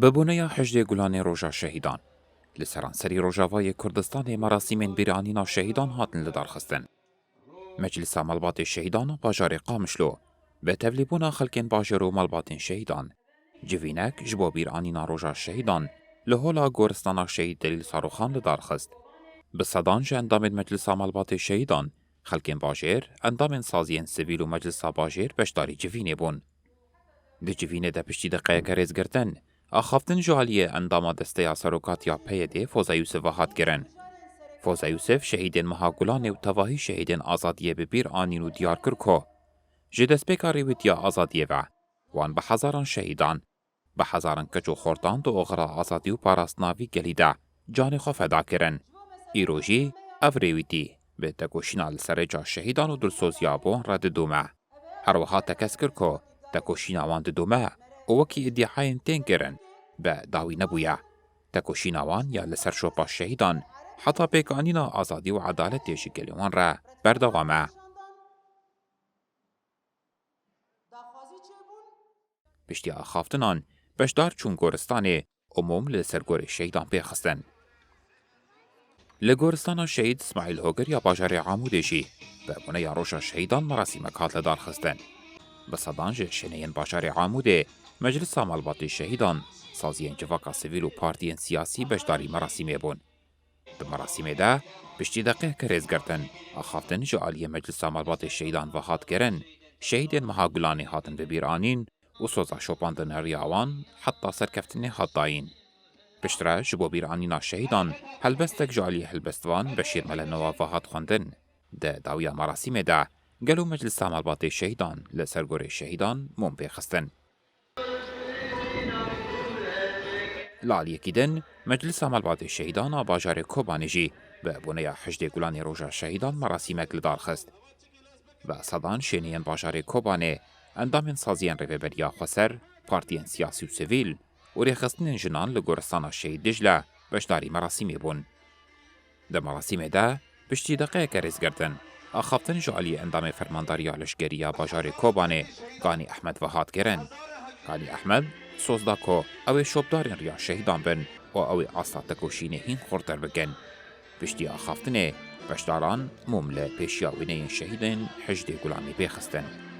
ببونه حجد گلان روژا شهیدان لسرانسری روژاوای کردستان مراسم بیرانینا شهیدان هاتن لدارخستن. مجلس ملبات شهیدان باجار قامشلو به تبلیبونا خلکن باجر و ملبات شهیدان جوینک جبو بیرانینا روژا شهیدان لهولا گورستانا شهید دلیل ساروخان لدارخست. به صدانج اندام مجلس ملبات شهیدان خلکن باجر اندام سازین سویل و مجلس باجر بشداری جوینه بون. دی جوینه ده پشتی دقیقه کرز گردن آخافتن جوالیه اندام دسته سروکات یا پیده فوزا یوسف هات گرن. فوزا یوسف شهیدین مهاگلان و تواهی شهیدین آزادیه ببیر آنین و دیار کرکو. جدست بکاری ویدیا آزادیه وان به هزاران شهیدان، به هزاران کچو خوردان دو اغرا آزادی و پاراستناوی گلیده جان خو فدا کرن. ایروژی افریویتی به تکوشینال سر جا شهیدان و درسوزیابون رد دومه. هر وها تکس کرکو تکوشیناوان دومه او وکی ادعاین تین کرن به داوی نبویه. تکوشیناوان یا لسر شوپا شهیدان حتی پیکانینا آزادی و عدالت تیشکلیوان را بردوامه. پشتی آخافتنان بشدار چون گورستان عموم لسر گور شهیدان پیخستن. لگورستان شهید اسماعیل هوگر یا باجار عامودشی به بونه یا روشا شهیدان مراسم کات لدار خستن. به صدانج شنین باجار عاموده مجلس ملبات شهیدان سازین جواکا سویل و پارتین سیاسی بشداری مراسمه بون. در مراسمه ده پشتی دقیق کرز گرتن آخافتن جعالی مجلس ملبات شهیدان و هات گرن شهیدین مهاگلانی هاتن ببیرانین و سوزا شوپاندن ریاوان حتی سرکفتن هات داین. پشتره جبو بیرانینا شهیدان هلبستک جعالی هلبستوان بشیر ملنوا و هات خوندن. ده داویا مراسمه ده گلو مجلس ملبات شهیدان لسرگور شهیدان موم پیخستن. لالیه کیدن مجلس ملبات شهیدان باجار کوبانجی به بونه حجد گلان روژا شهیدان مراسمک لدار خست. و صدان شنین باجار کوبانه اندام سازین ریوبریا خسر پارتین سیاسی و سویل و ریخستن جنان لگورستان شهید دجله بشداری مراسمی بون. ده مراسم ده پشتی دقیقه کرز گردن آخافتن جعالی اندام فرمانداری لشگریا باجار کوبانه گانی احمد و هات گرن. گانی احمد سوزدا کو او شوبدارین ریا شهیدان بن و او اصلا تکوشینه هین خوردر بگن. پشتی آخافتنه بشداران ممله پیشیاوینه شهیدین حجد گلامی بخستن.